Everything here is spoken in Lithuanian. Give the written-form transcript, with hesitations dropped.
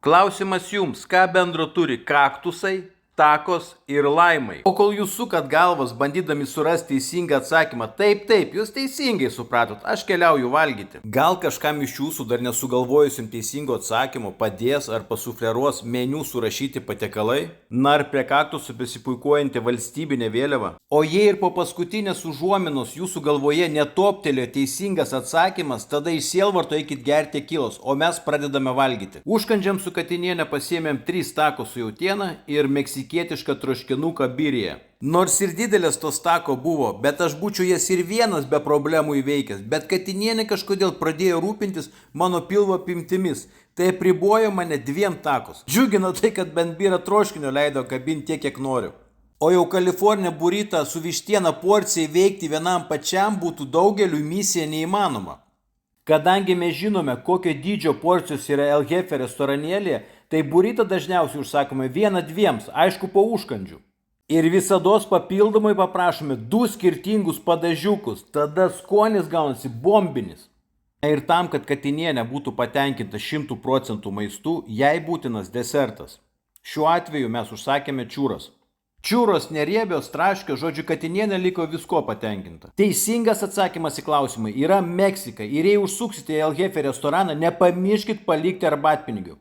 Klausimas jums, ką bendro turi kaktusai, takos ir laimai? O kol jūs sukat galvas, bandydami surasti teisingą atsakymą, taip, jūs teisingai supratot, aš keliauju valgyti. Gal kažkam iš jūsų dar nesugalvojusim teisingo atsakymo padės ar pasufleruos meniu surašyti patiekalai? Na ar prie kaktusų besipuikuojanti valstybinė vėliava? O jei ir po paskutinės užuominos jūsų galvoje netoptelėjo teisingas atsakymas, tada iš sielvarto eikit gerti tekilos, o mes pradedame valgyti. Užkandžiam su katiniene pasiėmėm 3 takos su jautiena ir meksikietišką troškinuką birėje. Nors ir didelės tos tako buvo, bet aš būčiau jas ir vienas be problemų įveikęs, bet katinienė kažkodėl pradėjo rūpintis mano pilvo apimtimis, tai apribojo mane 2 takos. Džiugino tai, kad bent birą troškinio leido kabinti tiek, kiek noriu. O jau Kalifornija buritą su vištiena porciją įveikti vienam pačiam būtų daugeliui misija neįmanoma. Kadangi mes žinome, kokio dydžio porcijos yra El Jefe restoranėlėje, tai buritą dažniausiai užsakome 1-2, aišku po užkandžių. Ir visados papildomai paprašome 2 skirtingus padažiukus, tada skonis gaunasi bombinis. Ir tam, kad katinienė būtų patenkinta 100% maistu, jai būtinas desertas. Šiuo atveju mes užsakėme čiūras. Čiūros neriebios, traškios, žodžiu, katinienė liko visko patenkinta. Teisingas atsakymas į klausimą yra Meksika ir jei užsuksite į El Jefe restoraną, nepamirškit palikti arbatpinigių.